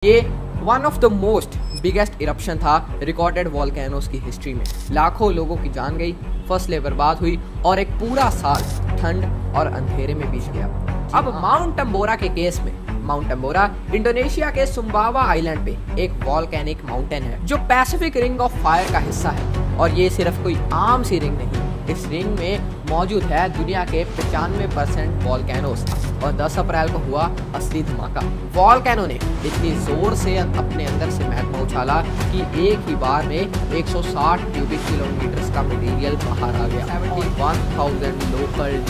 ये one of the most biggest eruption था recorded volcanoes की हिस्ट्री में। लाखों लोगों की जान गई, फसलें बर्बाद हुई और एक पूरा साल ठंड और अंधेरे में बीत गया। अब माउंट टम्बोरा के केस में, माउंट टम्बोरा इंडोनेशिया के सुम्बावा आइलैंड पे एक वॉल्केनिक माउंटेन है जो पैसिफिक रिंग ऑफ फायर का हिस्सा है। और ये सिर्फ कोई आम सी रिंग नहीं, इस रिंग में मौजूद है दुनिया के 95% वॉल्केनोस। और 10 अप्रैल को हुआ असली धमाका। वॉल्केनो ने इतनी जोर से अपने अंदर से मैग्मा उछाला कि एक ही बार में 160 क्यूबिक किलोमीटर का मटेरियल बाहर आ गया। 71,000 लोकल,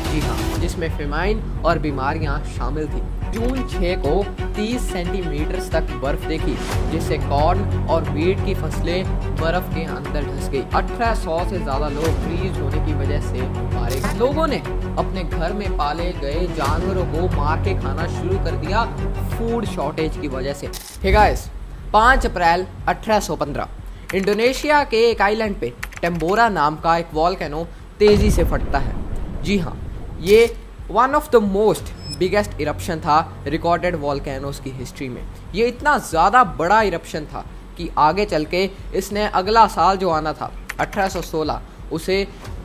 जी हाँ, जिसमें फेमाइन और बीमारियां शामिल थी। जून 6 को 30 सेंटीमीटर तक बर्फ देखी, जिससे कॉर्न और वीट की फसलें बर्फ के अंदर धंस गई। 1800 से ज्यादा लोग फ्रीज होने की वजह से मारे गए। लोगों ने अपने घर में पाले गए जानवरों को मार के खाना शुरू कर दिया फूड शॉर्टेज की वजह से। हे गाइस, 5 अप्रैल 1815 इंडोनेशिया के एक आइलैंड पे टम्बोरा नाम का एक वॉल्केनो तेजी से फटता है। जी हाँ, ये one of the most biggest eruption था रिकॉर्डेड वॉल्केनोस की हिस्ट्री में। ये इतना ज़्यादा बड़ा इरप्शन था कि आगे चल के इसने अगला साल जो आना था 1816 उसे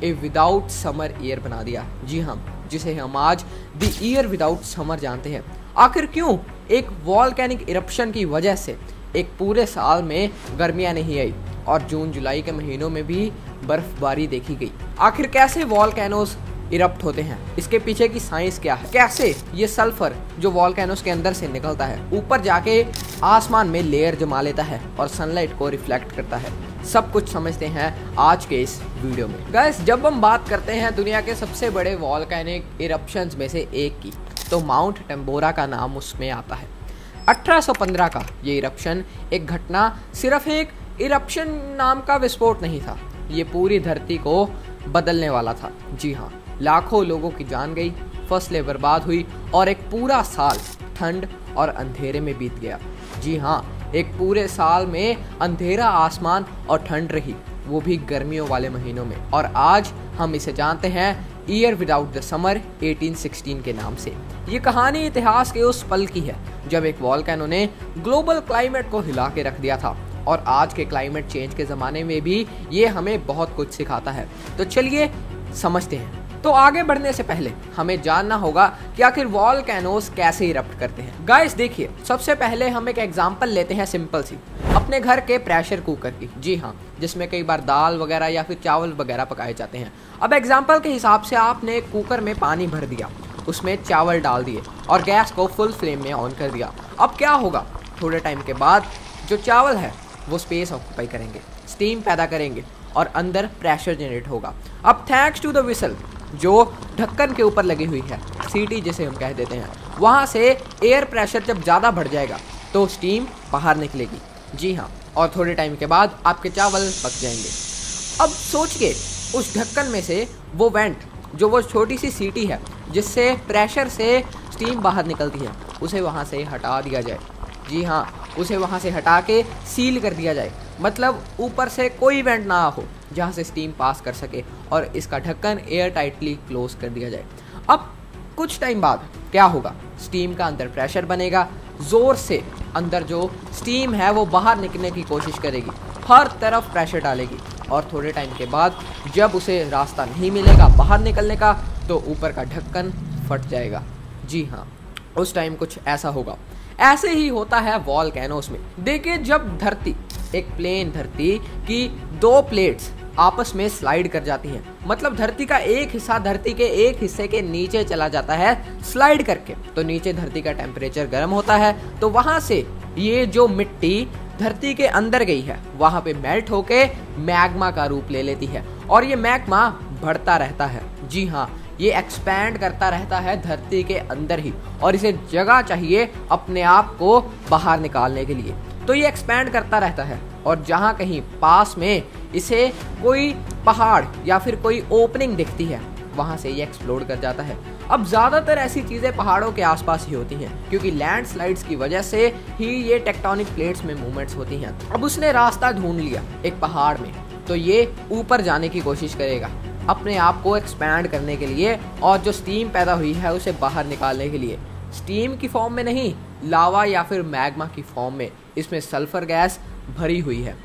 ए विदाउट समर ईयर बना दिया। जी हाँ, जिसे हम आज द ईयर विदाउट समर जानते हैं। आखिर क्यों एक वॉल्केनिक इरप्शन की वजह से एक पूरे साल में गर्मियाँ नहीं आई और जून जुलाई के महीनों में भी बर्फबारी देखी गई। आखिर कैसे वॉल्केनोस इरप्ट होते हैं, इसके पीछे की साइंस क्या है, कैसे ये सल्फर जो वॉल्केनोस के अंदर से निकलता है ऊपर जाके आसमान में लेयर जमा लेता है और सनलाइट को रिफ्लेक्ट करता है, सब कुछ समझते हैं आज के इस वीडियो में। गाइस, जब हम बात करते हैं दुनिया के सबसे बड़े वॉल्केनिक इरप्शंस में से एक की, तो माउंट टम्बोरा का नाम उसमें आता है। 1815 का ये इरप्शन एक घटना सिर्फ एक इरप्शन नाम का विस्फोट नहीं था, ये पूरी धरती को बदलने वाला था। जी हाँ, लाखों लोगों की जान गई, फसलें बर्बाद हुई और एक पूरा साल ठंड और अंधेरे में बीत गया। जी हाँ, एक पूरे साल में अंधेरा आसमान और ठंड रही, वो भी गर्मियों वाले महीनों में। और आज हम इसे जानते हैं ईयर विदाउट द समर 1816 के नाम से। ये कहानी इतिहास के उस पल की है जब एक वॉल्केनो ने ग्लोबल क्लाइमेट को हिला के रख दिया था। और आज के क्लाइमेट चेंज के ज़माने में भी ये हमें बहुत कुछ सिखाता है। तो चलिए समझते हैं। तो आगे बढ़ने से पहले हमें जानना होगा कि आखिर वॉल्केनोस कैसे इरप्ट करते हैं। गाइस देखिए, सबसे पहले हम एक एग्जांपल लेते हैं सिंपल सी, अपने घर के प्रेशर कुकर की। जी हाँ, जिसमें कई बार दाल वगैरह या फिर चावल वगैरह पकाए जाते हैं। अब एग्जाम्पल के हिसाब से आपने एक कुकर में पानी भर दिया, उसमें चावल डाल दिए और गैस को फुल फ्लेम में ऑन कर दिया। अब क्या होगा, थोड़े टाइम के बाद जो चावल है वो स्पेस ऑक्यूपाई करेंगे, स्टीम पैदा करेंगे और अंदर प्रेशर जनरेट होगा। अब थैंक्स टू द विसल जो ढक्कन के ऊपर लगी हुई है, सीटी जिसे हम कह देते हैं, वहाँ से एयर प्रेशर जब ज़्यादा बढ़ जाएगा तो स्टीम बाहर निकलेगी। जी हाँ, और थोड़े टाइम के बाद आपके चावल पक जाएंगे। अब सोचिए, उस ढक्कन में से वो वेंट, जो वो छोटी सी सीटी है जिससे प्रेशर से स्टीम बाहर निकलती है, उसे वहाँ से हटा दिया जाए। जी हाँ, उसे वहाँ से हटा के सील कर दिया जाए, मतलब ऊपर से कोई वेंट ना हो जहाँ से स्टीम पास कर सके और इसका ढक्कन एयर टाइटली क्लोज कर दिया जाए। अब कुछ टाइम बाद क्या होगा, स्टीम का अंदर प्रेशर बनेगा, ज़ोर से अंदर जो स्टीम है वो बाहर निकलने की कोशिश करेगी, हर तरफ प्रेशर डालेगी और थोड़े टाइम के बाद जब उसे रास्ता नहीं मिलेगा बाहर निकलने का तो ऊपर का ढक्कन फट जाएगा। जी हाँ, उस टाइम कुछ ऐसा होगा। ऐसे ही होता है वॉल्केनोस में। देखिए, जब धरती, एक प्लेन धरती की 2 प्लेट्स आपस में स्लाइड कर जाती हैं, मतलब धरती का एक हिस्सा धरती के एक हिस्से के नीचे चला जाता है स्लाइड करके, तो नीचे धरती का टेम्परेचर गर्म होता है, तो वहां से ये जो मिट्टी धरती के अंदर गई है वहां पे मेल्ट होके मैग्मा का रूप ले लेती है और ये मैग्मा बढ़ता रहता है। जी हाँ, ये एक्सपैंड करता रहता है धरती के अंदर ही और इसे जगह चाहिए अपने आप को बाहर निकालने के लिए, तो ये एक्सपैंड करता रहता है और जहाँ कहीं पास में इसे कोई पहाड़ या फिर कोई ओपनिंग दिखती है वहाँ से ये एक्सप्लोड कर जाता है। अब ज़्यादातर ऐसी चीज़ें पहाड़ों के आसपास ही होती हैं क्योंकि लैंडस्लाइड्स की वजह से ही ये टेक्टोनिक प्लेट्स में मूवमेंट्स होती हैं। अब उसने रास्ता ढूंढ लिया एक पहाड़ में, तो ये ऊपर जाने की कोशिश करेगा अपने आप को एक्सपैंड करने के लिए और जो स्टीम पैदा हुई है उसे बाहर निकालने के लिए। स्टीम की फॉर्म में नहीं, लावा या फिर मैग्मा की फॉर्म में इसमें सल्फर गैस भरी हुई है।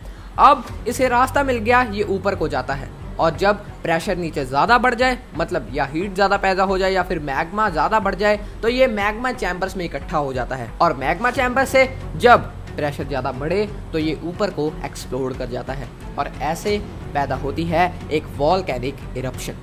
अब इसे रास्ता मिल गया, ये ऊपर को जाता है और जब प्रेशर नीचे ज़्यादा बढ़ जाए, मतलब या हीट ज़्यादा पैदा हो जाए या फिर मैग्मा ज़्यादा बढ़ जाए, तो ये मैग्मा चैम्बर्स में इकट्ठा हो जाता है और मैग्मा चैम्बर से जब प्रेशर ज़्यादा बढ़े तो ये ऊपर को एक्सप्लोड कर जाता है और ऐसे पैदा होती है एक वॉल्केनिक इरप्शन।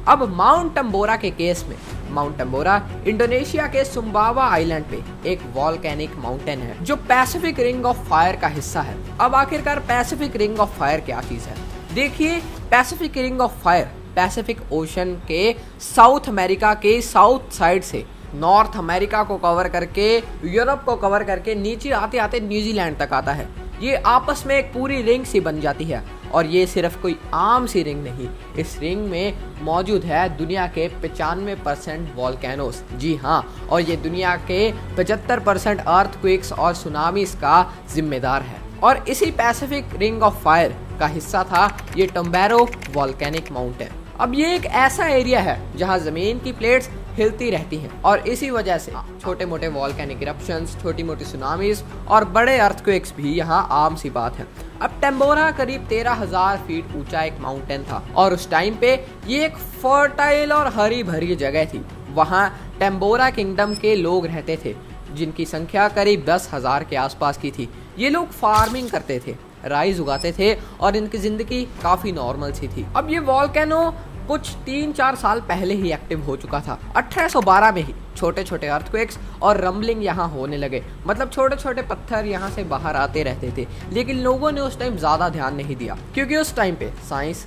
अब माउंट टम्बोरा के केस में, माउंट टम्बोरा इंडोनेशिया के सुम्बावा आइलैंड पे एक वॉल्केनिक माउंटेन है जो पैसिफिक रिंग ऑफ फायर का हिस्सा है। अब आखिरकार पैसिफिक रिंग ऑफ फायर क्या चीज़ है? देखिए, Pacific ring of fire Pacific ocean के साउथ अमेरिका के साउथ साइड से नॉर्थ अमेरिका को कवर करके, यूरोप को कवर करके नीचे आते आते न्यूजीलैंड तक आता है। ये आपस में एक पूरी रिंग सी बन जाती है और ये सिर्फ कोई आम सी रिंग नहीं, इस रिंग में मौजूद है दुनिया के 95% वॉल्केनोस। जी हाँ, और ये दुनिया के 75% अर्थक्वेक्स और सुनामीज का जिम्मेदार है। और इसी पैसिफिक रिंग ऑफ फायर का हिस्सा था ये टम्बोरा वॉल्केनिक माउंटेन। अब ये एक ऐसा एरिया है जहाँ जमीन की प्लेट्स हिलती रहती हैं और इसी वजह से छोटे मोटे वॉल्केनिक इरप्शंस, छोटी मोटी सुनामीज और बड़े अर्थक्वेक्स भी यहाँ आम सी बात है। अब टम्बोरा करीब 13,000 फीट ऊंचा एक माउंटेन था और उस टाइम पे ये एक फर्टाइल और हरी भरी जगह थी। वहाँ टम्बोरा किंगडम के लोग रहते थे जिनकी संख्या करीब 10,000 के आसपास की थी। ये लोग फार्मिंग करते थे, राइस उगाते थे और इनकी जिंदगी काफी नॉर्मल सी थी। अब ये वॉल्केनो कुछ 3-4 साल पहले ही एक्टिव हो चुका था। 1812 में ही छोटे छोटे अर्थक्वेक्स और रंबलिंग यहाँ होने लगे, मतलब छोटे छोटे पत्थर यहाँ से बाहर आते रहते थे। लेकिन लोगों ने उस टाइम ज़्यादा ध्यान नहीं दिया क्योंकि उस टाइम पे साइंस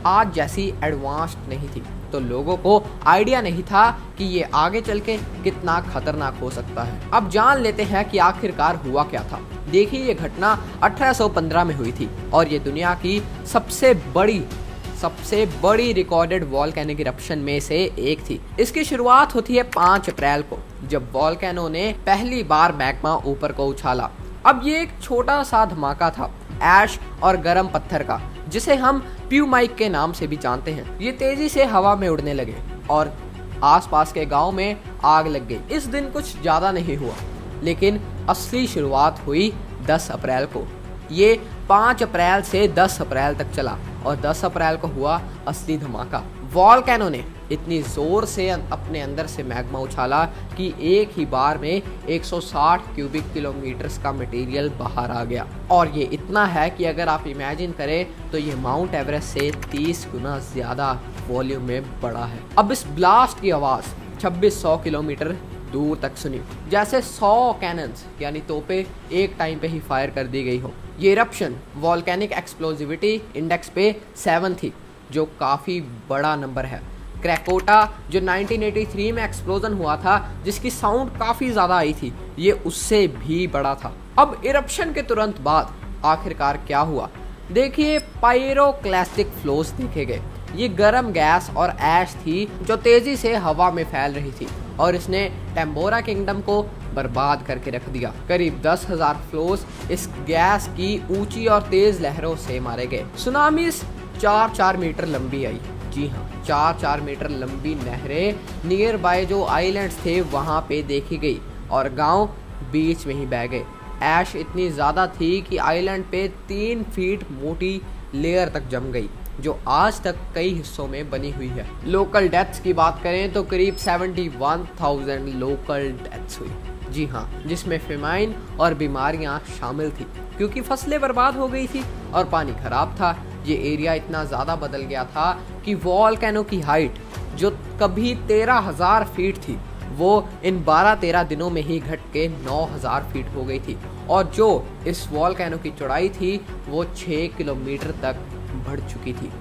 आज जैसी एडवांस्ड नहीं थी, तो लोगों को आइडिया नहीं था कि ये आगे चल के कितना खतरनाक हो सकता है। अब जान लेते हैं कि आखिरकार हुआ क्या था। देखिए, ये घटना 1815 में हुई थी और ये दुनिया की सबसे बड़ी रिकॉर्डेड वॉल्केनिक इरप्शन में से एक थी। इसकी शुरुआत होती है 5 अप्रैल को, जब वॉल्केनो ने पहली बार मैग्मा ऊपर को उछाला। अब ये एक छोटा सा धमाका था ऐश और गर्म पत्थर का, जिसे हम प्यूमाइक के नाम से भी जानते हैं। ये तेजी से हवा में उड़ने लगे और आसपास के गांव में आग लग गई। इस दिन कुछ ज्यादा नहीं हुआ, लेकिन असली शुरुआत हुई 10 अप्रैल को। ये 5 अप्रैल से 10 अप्रैल तक चला और 10 अप्रैल को हुआ असली धमाका। वॉल्केनो ने इतनी जोर से अपने अंदर से मैग्मा उछाला कि एक ही बार में 160 क्यूबिक किलोमीटर का मटेरियल बाहर आ गया। और ये इतना है कि अगर आप इमेजिन करें तो ये माउंट एवरेस्ट से 30 गुना ज्यादा वॉल्यूम में बड़ा है। अब इस ब्लास्ट की आवाज़ 2600 किलोमीटर दूर तक सुनी, जैसे 100 कैनन्स यानी तोपे एक टाइम पे ही फायर कर दी गई हो। ये इरप्शन वॉल्केनिक एक्सप्लोजिविटी इंडेक्स पे 7 थी, जो काफ़ी बड़ा नंबर है। क्रैकोटा जो 1983 में एक्सप्लोजन हुआ था, जिसकी साउंड काफ़ी ज़्यादा आई थी, ये उससे भी बड़ा था। अब इरप्शन के तुरंत बाद आखिरकार क्या हुआ? देखिए, पायरोक्लास्टिक फ्लोस देखे गए। ये गर्म गैस और ऐश थी जो तेजी से हवा में फैल रही थी और इसने टम्बोरा किंगडम को बर्बाद करके रख दिया। करीब 10,000 फ्लोस इस गैस की ऊंची और तेज लहरों से मारे गए। सुनामीज 4-4 मीटर लंबी आई। जी हाँ, 4-4 मीटर लंबी नहरें नियर बाय जो आइलैंड्स थे वहाँ पे देखी गई और गांव बीच में ही बह गए। ऐश इतनी ज़्यादा थी कि आइलैंड पे 3 फीट मोटी लेयर तक जम गई, जो आज तक कई हिस्सों में बनी हुई है। लोकल डेथ्स की बात करें तो करीब 71,000 लोकल डेथ्स हुई। जी हाँ, जिसमें फेमाइन और बीमारियां शामिल थी क्योंकि फसलें बर्बाद हो गई थी और पानी खराब था। ये एरिया इतना ज़्यादा बदल गया था कि वॉल्केनो की हाइट जो कभी 13,000 फीट थी, वो इन 12-13 दिनों में ही घट के 9,000 फीट हो गई थी और जो इस वॉल्केनो की चौड़ाई थी वो 6 किलोमीटर तक बढ़ चुकी थी।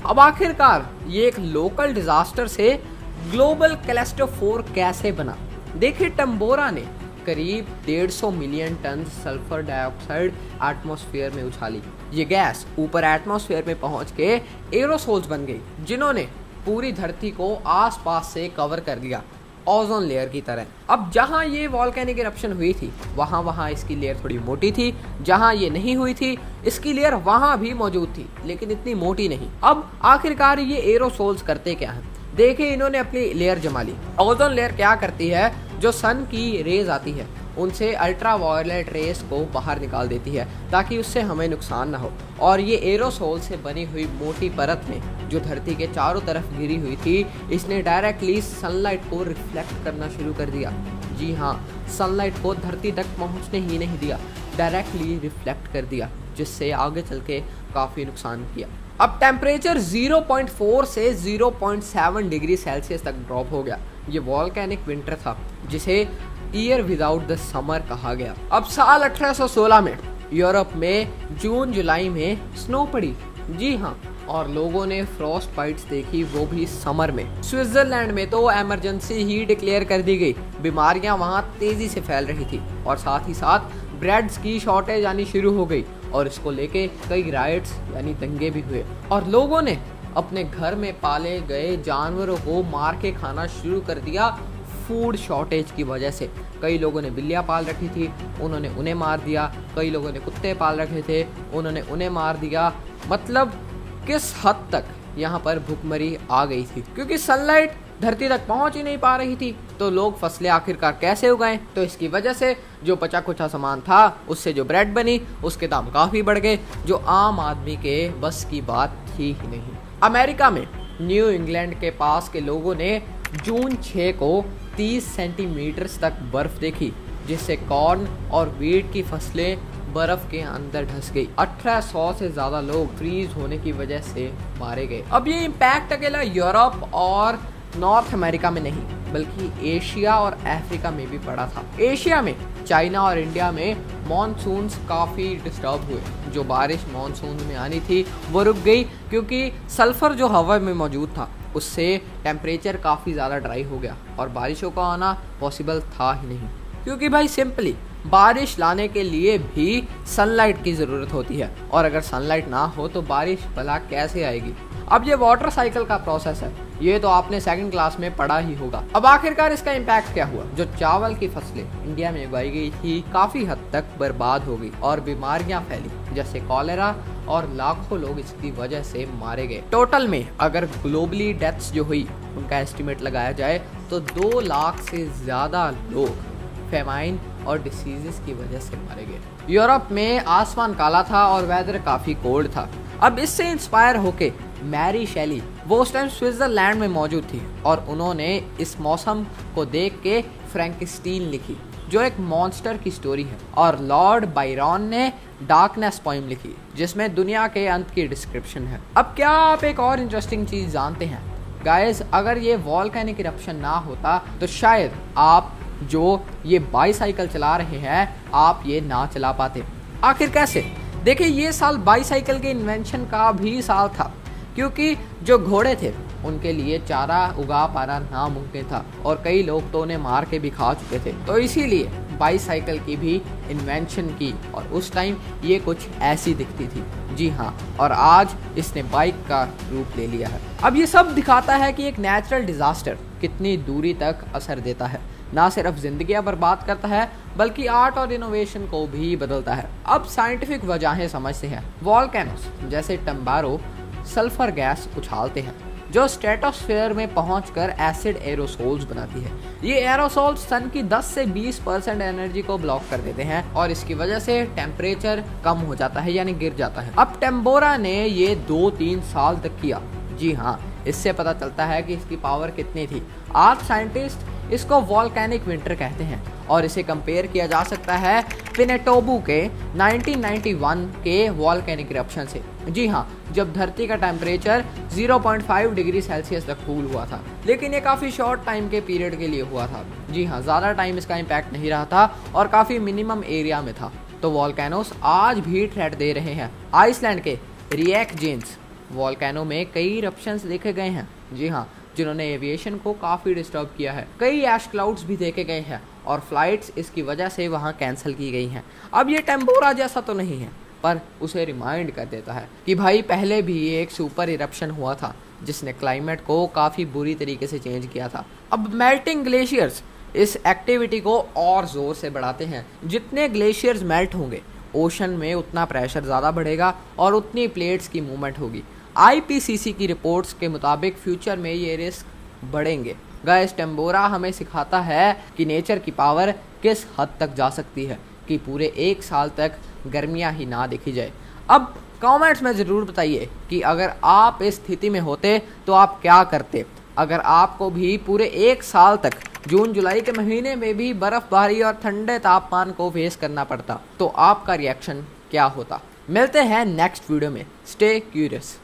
अब आखिरकार ये एक लोकल डिजास्टर से ग्लोबल कैलेस्टोफोर कैसे बना? देखिए, टम्बोरा ने करीब 150 million ton sulphur dioxide atmosphere में उछाली। ये गैस ऊपर एटमॉस्फेयर में पहुंच के एरोसोल्स बन गई, जिन्होंने पूरी धरती को आसपास से कवर कर दिया ओजोन लेयर की तरह। अब जहां ये वॉल्केनिक इरप्शन हुई थी वहां इसकी लेयर थोड़ी मोटी थी, जहां ये नहीं हुई थी इसकी लेयर वहां भी मौजूद थी लेकिन इतनी मोटी नहीं। अब आखिरकार ये एरोसोल्स करते क्या हैं? देखिए, इन्होंने अपनी लेयर जमा ली। ओजोन लेयर क्या करती है? जो सन की रेज आती है उनसे अल्ट्रावायलेट रेस को बाहर निकाल देती है ताकि उससे हमें नुकसान ना हो। और ये एरोसोल से बनी हुई मोटी परत में जो धरती के चारों तरफ गिरी हुई थी, इसने डायरेक्टली सनलाइट को रिफ्लेक्ट करना शुरू कर दिया। जी हाँ, सनलाइट को धरती तक पहुंचने ही नहीं दिया, डायरेक्टली रिफ्लेक्ट कर दिया, जिससे आगे चल के काफ़ी नुकसान किया। अब टेम्परेचर 0.4 से 0.7 डिग्री सेल्सियस तक ड्रॉप हो गया। ये वॉल्केनिक विंटर था जिसे ईयर विदाउट द समर कहा गया। अब साल 1816 में यूरोप में जून जुलाई में स्नो पड़ी। जी हाँ, और लोगों ने फ्रॉस्ट बाइट्स देखी, वो भी समर में। स्विट्जरलैंड में तो इमरजेंसी ही डिक्लेयर कर दी गई। बीमारियां वहां तेजी से फैल रही थी और साथ ही साथ ब्रेड्स की शॉर्टेज आनी शुरू हो गई और इसको लेके कई राइट्स यानी दंगे भी हुए और लोगों ने अपने घर में पाले गए जानवरों को मार के खाना शुरू कर दिया फूड शॉर्टेज की वजह से। कई लोगों ने बिल्लियाँ पाल रखी थी, उन्होंने उन्हें मार दिया। कई लोगों ने कुत्ते पाल रखे थे, उन्होंने उन्हें मार दिया। मतलब किस हद तक यहाँ पर भुखमरी आ गई थी, क्योंकि सनलाइट धरती तक पहुंच ही नहीं पा रही थी। तो लोग फसलें आखिरकार कैसे उगाएं? तो इसकी वजह से जो बचा कुचा सामान था उससे जो ब्रेड बनी उसके दाम काफ़ी बढ़ गए, जो आम आदमी के बस की बात थी ही नहीं। अमेरिका में न्यू इंग्लैंड के पास के लोगों ने जून 6 को 30 सेंटीमीटर तक बर्फ देखी, जिससे कॉर्न और वीट की फसलें बर्फ के अंदर धंस गई। 1800 से ज्यादा लोग फ्रीज होने की वजह से मारे गए। अब ये इम्पैक्ट अकेला यूरोप और नॉर्थ अमेरिका में नहीं बल्कि एशिया और अफ्रीका में भी पड़ा था। एशिया में चाइना और इंडिया में मॉनसून्स काफ़ी डिस्टर्ब हुए। जो बारिश मॉनसून में आनी थी वो रुक गई, क्योंकि सल्फर जो हवा में मौजूद था उससे टेम्परेचर काफ़ी ज़्यादा ड्राई हो गया और बारिशों का आना पॉसिबल था ही नहीं। क्योंकि भाई सिंपली बारिश लाने के लिए भी सनलाइट की ज़रूरत होती है और अगर सनलाइट ना हो तो बारिश भला कैसे आएगी। अब ये वाटर साइकिल का प्रोसेस है, ये तो आपने सेकंड क्लास में पढ़ा ही होगा। अब आखिरकार इसका इम्पैक्ट क्या हुआ? जो चावल की फसलें इंडिया में उगाई गई थी काफ़ी हद तक बर्बाद हो गई और बीमारियां फैली जैसे कॉलेरा और लाखों लोग इसकी वजह से मारे गए। टोटल में अगर ग्लोबली डेथ्स जो हुई उनका एस्टिमेट लगाया जाए तो 2 लाख से ज़्यादा लोग फेमाइन और डिसीजेस की वजह से मारे गए। यूरोप में आसमान काला था और वेदर काफ़ी कोल्ड था। अब इससे इंस्पायर होके मैरी शेली वो उस टाइम स्विट्जरलैंड में मौजूद थी और उन्होंने इस मौसम को देख के फ्रैंकेस्टीन लिखी, जो एक मॉन्स्टर की स्टोरी है। और लॉर्ड बायरन ने डार्कनेस पोएम लिखी, जिसमें दुनिया के अंत की डिस्क्रिप्शन है। अब क्या आप एक और इंटरेस्टिंग चीज़ जानते हैं गाइस? अगर ये वॉल्केनिक इरप्शन ना होता तो शायद आप जो ये बाईसाइकिल चला रहे हैं आप ये ना चला पाते। आखिर कैसे? देखिए, ये साल बाईसाइकिल के इन्वेंशन का भी साल था, क्योंकि जो घोड़े थे उनके लिए चारा उगा पाना नामुमकिन था और कई लोग तो उन्हें मार के भी खा चुके थे। तो इसीलिए बाईसाइकिल की भी इन्वेंशन की और उस टाइम ये कुछ ऐसी दिखती थी। जी हाँ, और आज इसने बाइक का रूप ले लिया है। अब ये सब दिखाता है कि एक नेचुरल डिजास्टर कितनी दूरी तक असर देता है, ना सिर्फ जिंदगियां बर्बाद करता है बल्कि आर्ट और इनोवेशन को भी बदलता है। अब साइंटिफिक वजहें समझते हैं। वॉल्केनोस जैसे टम्बारो सल्फर गैस उछालते हैं जो स्ट्रेटोस्फेयर में पहुंचकर एसिड एरोसोल्स बनाती है। ये एरोसोल्स सन की 10 से 20% एनर्जी को ब्लॉक कर देते हैं और इसकी वजह से टेम्परेचर कम हो जाता है, यानी गिर जाता है। अब टेम्बोरा ने ये 2-3 साल तक किया। जी हाँ, इससे पता चलता है कि इसकी पावर कितनी थी। आज साइंटिस्ट इसको वॉल्केनिक विंटर कहते हैं और इसे कंपेयर किया जा सकता है पिनेटोबू के 1991 के वॉल्केनिक इरप्शन से। जी हाँ, जब धरती का टेम्परेचर 0.5 डिग्री सेल्सियस तक कूल हुआ था, लेकिन ये काफ़ी शॉर्ट टाइम के पीरियड के लिए हुआ था। जी हाँ, ज़्यादा टाइम इसका इम्पैक्ट नहीं रहा था और काफ़ी मिनिमम एरिया में था। तो वॉल्केनोस आज भी थ्रेट दे रहे हैं। आइसलैंड के रिएकजेंस वॉल्केनो में कई इरप्शंस देखे गए हैं। जी हाँ, जिन्होंने एविएशन को काफ़ी डिस्टर्ब किया है। कई ऐश क्लाउड्स भी देखे गए हैं और फ्लाइट्स इसकी वजह से वहाँ कैंसिल की गई हैं। अब ये टेम्पोरा जैसा तो नहीं है, पर उसे रिमाइंड कर देता है कि भाई पहले भी एक सुपर इरप्शन हुआ था जिसने क्लाइमेट को काफ़ी बुरी तरीके से चेंज किया था। अब मेल्टिंग ग्लेशियर्स इस एक्टिविटी को और ज़ोर से बढ़ाते हैं। जितने ग्लेशियर्स मेल्ट होंगे ओशन में उतना प्रेशर ज़्यादा बढ़ेगा और उतनी प्लेट्स की मूवमेंट होगी। IPCC की रिपोर्ट्स के मुताबिक फ्यूचर में ये रिस्क बढ़ेंगे। गाइस, टेम्बोरा हमें सिखाता है कि नेचर की पावर किस हद तक जा सकती है कि पूरे 1 साल तक गर्मियां ही ना देखी जाए। अब कमेंट्स में ज़रूर बताइए कि अगर आप इस स्थिति में होते तो आप क्या करते। अगर आपको भी पूरे 1 साल तक जून जुलाई के महीने में भी बर्फबारी और ठंडे तापमान को फेस करना पड़ता तो आपका रिएक्शन क्या होता। मिलते हैं नेक्स्ट वीडियो में। Stay curious.